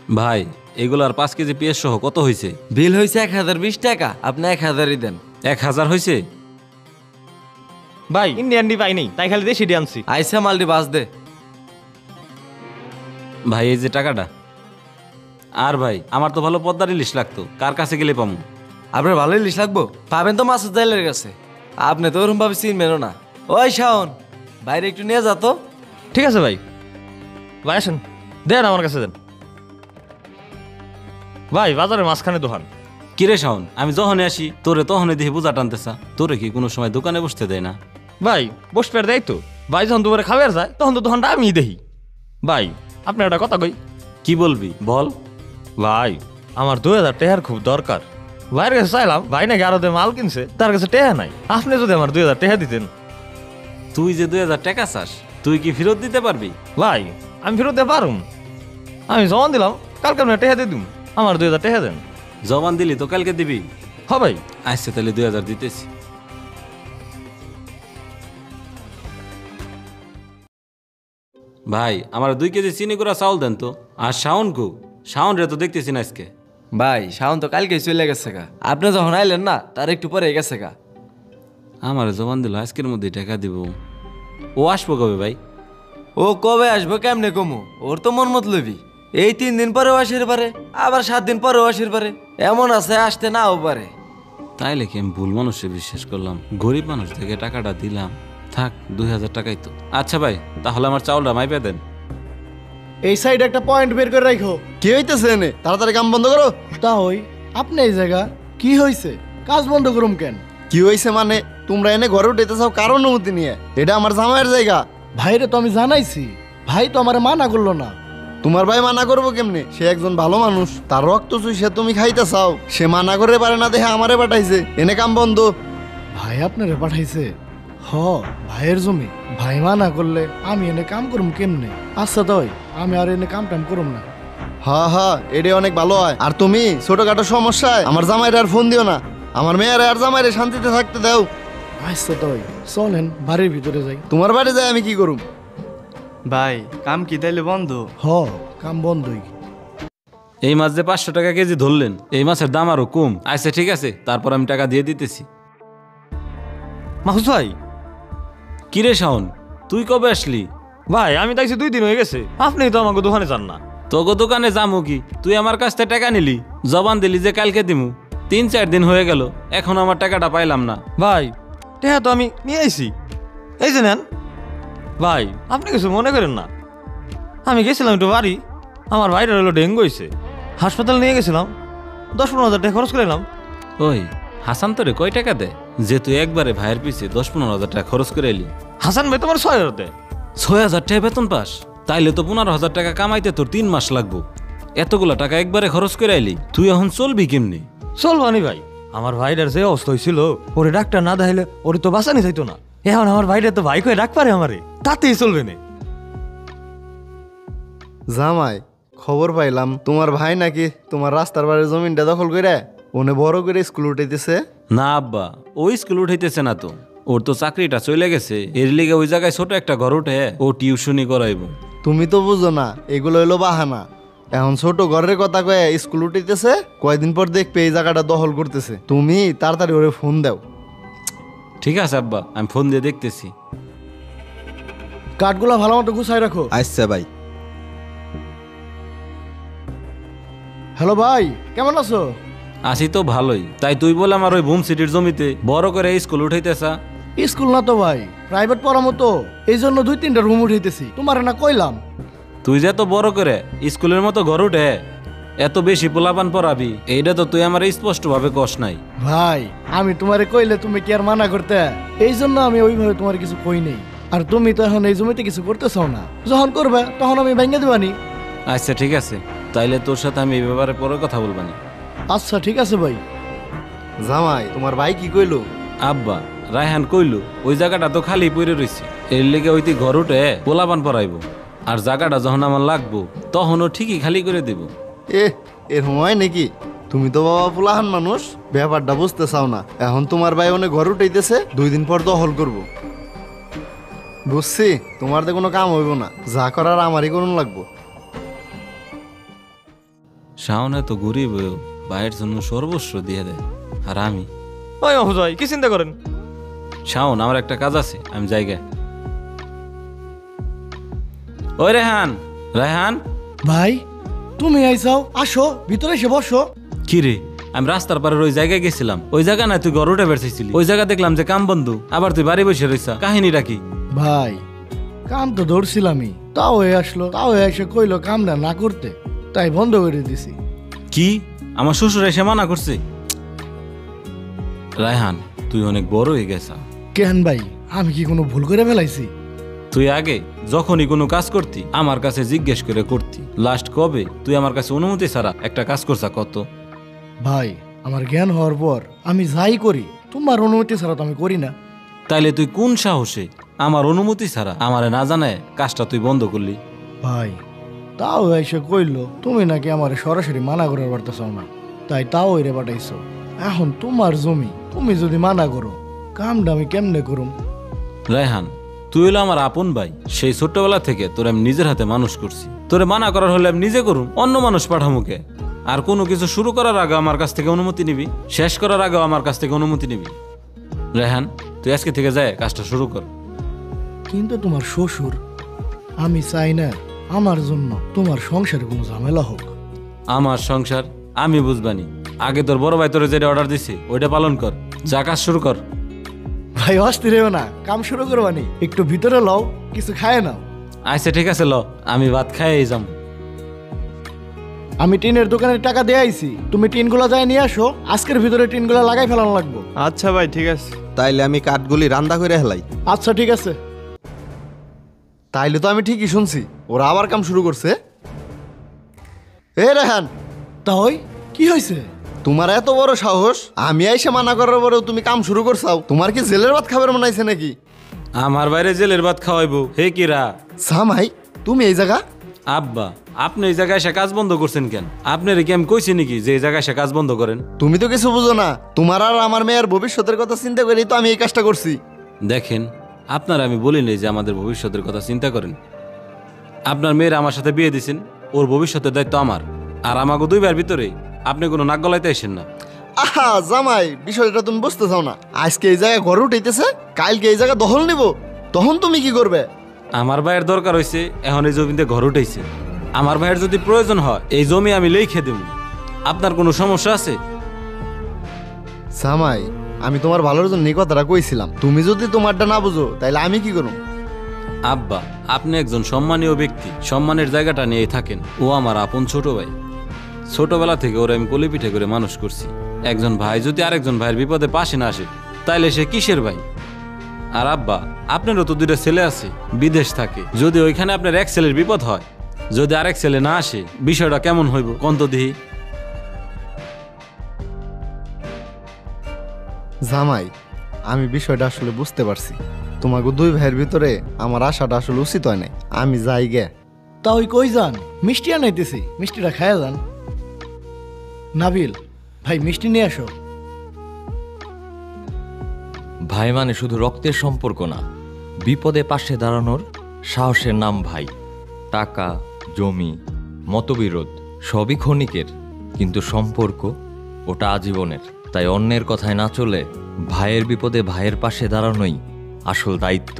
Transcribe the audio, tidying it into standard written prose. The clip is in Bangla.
ভাই এগুলার 5 কেজি পেঁয়াজ সহ কত হয়েছে? বিল হয়েছে 1020 টাকা, আপনি 1000ই দেন। 1000 হয়েছে? ভাই ইন্ডিয়ান ডি পাই নেই, তাই খালি দেশি ডি আনছি। আইসা মালটি বাস দে। ভাই এই যে টাকাটা। আর ভাই আমার তো ভালো পদ্মার ইলিশ লাগতো, কার কাছে গেলে পামু? আপনার ভালো ইলিশ লাগবো? পাবেন তো মাসুদ জাইলের কাছে। আপনি তো ওরকম ভাবে চিনবেনও না। ওই শাওন, বাইরে একটু নিয়ে যা তো। ঠিক আছে ভাই, ভাই আসেন দেন আমার কাছে দেন। ভাই বাজারের মাঝখানে দোকান। কিরে শাওন, আমি যখনই আসি তোরে তখনই দেখি বোঝা টানতেছা। তোরে কি কোনো সময় দোকানে বসতে দেয় না? ভাই বসবে দেয় তো। ভাই যখন দুপুরে খাবার যায় তখন তো দোকানটা আমি দেখি। ভাই আপনি একটা কথা কই। কি বলবি বল। ভাই আমার 2000 টাকার খুব দরকার। ভাইয়ের কাছে চাইলাম, ভাই নাকি আরো মাল কিনছে, তার কাছে টাকা নাই। আপনি যদি আমার 2000 টাকা দিতেন। তুই যে 2000 টাকা চাস, তুই কি ফেরত দিতে পারবি? ভাই আমি ফেরত দিতে পারুম। আমি জমা দিলাম, কালকে আপনি টাকা দিয়ে দিন। আমার 2000 টাকা দেন। জবান দিলি তো কালকে দিবি? হ্যাঁ ভাই। আচ্ছা তাহলে 2000 দিতেছি। ভাই আমার 2 কেজি চিনি গুঁড়া চাউল দেন তো। আর শাওন কো? শাওন রে তো দেখতেছি না আজকে। ভাই শাওন তো কালকেই চলে গেছে গা। আপনি যখন আইলেন না তার একটু পরে গেছে গা। আমার জবান দিল আজকের মধ্যে টাকা দিব। ও আসবো কবে ভাই? ও কবে আসবো কেমনে কমু? ওর তো মন মত লবি। এই 3 দিন পরেও আসির পারে, আবার 7 দিন পরেও আসির পারে। এমন আছে আসতে নাও পারে। তাইলে কি আমি ভুল মানুষে বিশ্বাস করলাম? গরিব মানুষ থেকে টাকাটা দিলাম। থাক 2000 টাকাই তো। আচ্ছা ভাই তাহলে আমার চাউলটা মাইপে দেন। এই সাইডে একটা পয়েন্ট বের করে রাখো। কি হইতেছে এনে? তাড়াতাড়ি কাম বন্ধ করো। তা হই আপনি এই জায়গা কি হয়েছে? কাজ বন্ধ করুম কেন? কি হইছে মানে? তোমরা এনে ঘরে উঠেতে চাও কার অনুমতি নিয়ে? এটা আমার জামাইয়ের জায়গা। ভাইরে তো আমি জানাইছি, ভাই তো আমার মানা করলো না। তোমার ভাই মানা করবো কেমনে? সে একজন ভালো মানুষ, তার রক্ত চুষে তুমি খাইতে চাও। সে মানা করে পারে না দেখে আমারে পাঠাইছে। এনে কাম বন্ধ। ভাই আপনারে পাঠাইছে? হ, ভাইয়ের জমি। ভাই মানা করলে আমি এনে কাম করুম কেমনে? আচ্ছা তাই আমি আর এনে কাম টাম করুম না। হ্যাঁ হ্যাঁ, এটা অনেক ভালো হয়। আর তুমি ছোটখাটো সমস্যায় আমার জামাইরে আর ফোন দিও না। আমার মেয়ের আর জামাইরে শান্তিতে থাকতে দাও। আচ্ছা তাই চলেন বাড়ির ভিতরে যাই। তোমার বাড়ি যাই আমি কি করুম? ভাই কাম কি তাইলে বন্ধ? হ, কাম বন্ধই। এই মাছ যে 500 টাকা কেজি ধরলেন, এই মাছের দাম আরো কম। আচ্ছা ঠিক আছে, তারপর আমি টাকা দিয়ে দিতেছি। মাহুস ভাই। কিরে শাওন, তুই কবে আসলি? ভাই আমি তাইছি 2 দিন হয়ে গেছে, আপনি তো আমাকে দোকানে যান না। তোকে দোকানে যামু কি? তুই আমার কাছ থেকে টাকা নিলি, জবান দিলি যে কালকে দিমু। 3-4 দিন হয়ে গেল, এখন আমার টাকাটা পাইলাম না। ভাই টাকা তো আমি নিয়ে আইছি, এই যে নেন। ভাই আপনি কিছু মনে করেন না, আমি গেছিলাম একটু বাড়ি, আমার ভাইটা হলো ডেঙ্গু হয়েছে, হাসপাতাল নিয়ে গেছিলাম। 10-15 হাজার টাকা খরচ করে এলাম। ওই হাসান তোরে কয় টাকা দে যে তুই একবারে ভাইয়ের পিছে 10-15 হাজার টাকা খরচ করে এলি? হাসান ভাই তোমার 6,000 দেয়। 6,000 টাকা বেতন পাস? তাইলে তো 15,000 টাকা কামাইতে তোর 3 মাস লাগবো। এতগুলা টাকা একবারে খরচ করে এলি, তুই এখন চলবি কেমনি? চলবানি ভাই, আমার ভাইটার যে অবস্থা হয়েছিল, ওরে ডাক্তার না দেখাইলে ওরে তো বাঁচানি যাইতো না। এখন আমার ভাইটা তো ভাই কয়ে ডাক পারে আমারে, তাতেই চলবে না। জামাই, খবর পাইলাম তোমার ভাই নাকি তোমার রাস্তার বাড়ির জমিনটা দখল করে ওনে বড় করে স্কুল উঠাইতেছে। না আব্বা, ওই স্কুল উঠাইতেছে না তো। ওর তো চাকরিটা চলে গেছে, এর লিগে ওই জায়গায় ছোট একটা ঘর উঠে ও টিউশনি করাইব। তুমি তো বুঝো না, এগুলো হইলো বাহানা। এখন ছোট ঘরের কথা কয়ে স্কুল উঠাইতেছে, কয়দিন পর দেখবে এই জায়গাটা দখল করতেছে। তুমি তাড়াতাড়ি ওরে ফোন দাও। ঠিক আছে আব্বা, আমি ফোন দিয়ে দেখতেছি। কাঠগুলা ভালো মতো গুছাই রাখো। আচ্ছা ভাই। হ্যালো ভাই, কেমন আছো? আসি তো ভালোই, তাই তুই বলে আমার ওই বুম সিটির জমিতে বড় করে স্কুল উঠাইতেছা? স্কুল না তো ভাই, প্রাইভেট পড়ামো তো, এই জন্য 2-3টা রুম উঠাইতেছি। তোমার না কইলাম। তুই যে এত বড় করে স্কুলের মতো ঘর উঠে এত বেশি পোলাপান পড়াবি, এইটা তো তুই আমার স্পষ্ট ভাবে কস নাই। ভাই আমি তোমারে কইলে তুমি কি আর মানা করতে? এই জন্য আমি ওইভাবে তোমার কিছু কই নেই। আর তুমি তো এখন এই জমিতে কিছু করতে চাও না, যখন করবে তখন আমি ভেঙে দিবানি। আচ্ছা ঠিক আছে, তাইলে তোর সাথে আমি এই ব্যাপারে পরে কথা বলবানি। আচ্ছা ঠিক আছে ভাই। জামাই, তোমার ভাই কি কইলো? আব্বা, রায়হান কইলো ওই জায়গাটা তো খালি পড়ে রয়েছে, এর লেগে ওইটি ঘর উঠে পোলাপান পড়াইবো। আর জায়গাটা যখন আমার লাগবো তখনও ঠিকই খালি করে দিব। এর হয় নাকি? তুমি তো বাবা পুলাহান মানুষ, ব্যাপারটা বুঝতে চাও না। এখন তোমার ভাই অনেক ঘর উঠাইতেছে, 2 দিন পর দখল করব। বুঝছি, তোমার তো কোনো কাম হইব না, যা করার আমারই করুন লাগবো। শাওনে তো গরিব হয়েও ভাইয়ের জন্য সর্বস্ব দিয়ে দেয়। আর আমি ওই মাহফুজ ভাই কি চিন্তা করেন? শাওন, আমার একটা কাজ আছে, আমি জায়গা। ওই রেহান, রেহান। ভাই তুমি আইসাও, আসো ভিতরে এসে বসো। কি রে, আমি রাস্তার পারের ওই জায়গায় গেছিলাম, ওই জায়গা না তুই ঘর উঠে বেরছিলি, ওই জায়গা দেখলাম যে কাম বন্ধু, আবার তুই বাড়ি বসে রইছা, কাহিনীটা কি? ভাই কাম তো ধরছিলামই, তাও আসলো, তাও এসে কইলো কামটা না করতে, তাই বন্ধ করে দিছি। কি আমার শ্বশুর এসে মানা করছে? রায়হান, তুই অনেক বড় হয়ে গেছা। কেন ভাই, আমি কি কোনো ভুল করে ফেলাইছি? তুই আগে যখনই কোনো কাজ করতি আমার কাছে জিজ্ঞেস করে করতি। লাস্ট কবে তুই আমার কাছে অনুমতি ছাড়া একটা কাজ করছা কত? ভাই আমার জ্ঞান হওয়ার পর আমি যাই করি তোমার অনুমতি ছাড়া তো আমি করি না। তাইলে তুই কোন সাহসে আমার অনুমতি ছাড়া আমারে না জানায় কাজটা তুই বন্ধ করলি? ভাই তাও এসে কইলো তুমি নাকি আমার সরাসরি মানা করার পারতেছাও না, তাই তাও এরে পাঠাইছো। এখন তোমার জমি, তুমি যদি মানা করো কামটা আমি কেমনে করুম? রায়হান, তুই হলো আমার আপন ভাই, সেই ছোট্টবেলা থেকে তোর আমি নিজের হাতে মানুষ করছি। তোরে মানা করার হলে আমি নিজে করুম, অন্য মানুষ পাঠামুকে? আর কোনো কিছু শুরু করার আগে আমার কাছ থেকে অনুমতি নিবি, শেষ করার আগেও আমার কাছ থেকে অনুমতি নিবি। রেহান, তুই আজকে থেকে যায় কাজটা শুরু কর। কিন্তু তোমার শ্বশুর, আমি চাই না আমার জন্য তোমার সংসারে কোনো ঝামেলা হোক। আমার সংসার আমি বুঝবানি, আগে তোর বড় ভাই তোরে যেটা অর্ডার দিছে ওইটা পালন কর, যা কাজ শুরু কর। ভাই অস্থির হয়েও না, কাম শুরু করবানি, একটু ভিতরে লও, কিছু খায় নাও। আচ্ছা ঠিক আছে, ল আমি ভাত খাইয়ে যাম। আমি টিনের দোকানের টাকা দিয়ে আইছি, তুমি টিনগুলা যাই নিয়ে আসো, আজকের ভিতরে টিনগুলা লাগাই ফেলানো লাগবো। আচ্ছা ভাই ঠিক আছে। তাইলে আমি কাঠগুলি রান্দা করে হেলাই। আচ্ছা ঠিক আছে। তাইলে তো আমি ঠিকই শুনছি, ওরা আবার কাম শুরু করছে। এ রেহান, তাই কি হয়েছে? তোমার এত বড় সাহস, আমি আইসে মানা করার পরেও তুমি কাম শুরু করছাও। তোমার কি জেলের ভাত খাবার মনে হয়েছে নাকি? আমার বাইরে জেলের ভাত খাওয়াইবো হে কিরা? সামাই, তুমি এই জায়গা? আব্বা, আপনি এই জায়গায় এসে কাজ বন্ধ করছেন কেন? আপনার কি আমি কইছি নাকি যে এই জায়গায় এসে কাজ বন্ধ করেন? তুমি তো কিছু বুঝো না, তোমার আর আমার মেয়ের ভবিষ্যতের কথা চিন্তা করেই তো আমি এই কাজটা করছি। দেখেন, আপনার আমি বলিনি যে আমাদের ভবিষ্যতের কথা চিন্তা করেন। আপনার মেয়ের আমার সাথে বিয়ে দিছেন, ওর ভবিষ্যতের দায়িত্ব আমার। আর আমাকে দুই ভাইয়ের ভিতরে আপনি কোনো নাক গলাইতে আসেন না। আহা জামাই, বিষয়টা তুমি বুঝতে চাও না। আজকে এই জায়গায় ঘর উঠাইতেছে, কালকে এই জায়গা দখল নিব, তখন তুমি কি করবে? আমার ভাইয়ের দরকার হয়েছে, এখন এই জমিতে ঘর উঠাইছে। আমার ভাইয়ের যদি প্রয়োজন হয় এই জমি আমি লিখে দেব। আপনার কোনো সমস্যা আছে? জামাই, আমি তোমার ভালোর জন্য এই কথাটা কইছিলাম, তুমি যদি তোমারটা না বুঝো তাইলে আমি কি করব? আব্বা, আপনি একজন সম্মানীয় ব্যক্তি, সম্মানের জায়গাটা নিয়েই থাকেন। ও আমার আপন ছোট ভাই, ছোটবেলা থেকে ওরা আমি কোলে পিঠে করে মানুষ করছি। একজন ভাই যদি আরেকজন ভাইয়ের বিপদে পাশে না আসে তাইলে সে কিসের ভাই? আর আব্বা, আপনারও তো দুইটা ছেলে আছে, বিদেশ থাকে। যদি ওইখানে আপনার এক ছেলের বিপদ হয়, যদি আরেক ছেলে না আসে, বিষয়টা কেমন হইব কন্ত দিহি? জামাই, আমি বিষয়টা আসলে বুঝতে পারছি। তোমাকে দুই ভাইয়ের ভিতরে আমার আশাটা আসলে উচিত হয় নাই। আমি যাই গে। তা ওই কই যান? মিষ্টি আনাইতেছি, মিষ্টিটা খায়া যান। নাবিল ভাই, মিষ্টি নিয়ে আসো। ভাই মানে শুধু রক্তের সম্পর্ক না, বিপদে পাশে দাঁড়ানোর সাহসের নাম ভাই। টাকা, জমি, মতবিরোধ সবই ক্ষণিকের, কিন্তু সম্পর্ক ওটা আজীবনের। তাই অন্যের কথায় না চলে ভাইয়ের বিপদে ভাইয়ের পাশে দাঁড়ানোই আসল দায়িত্ব।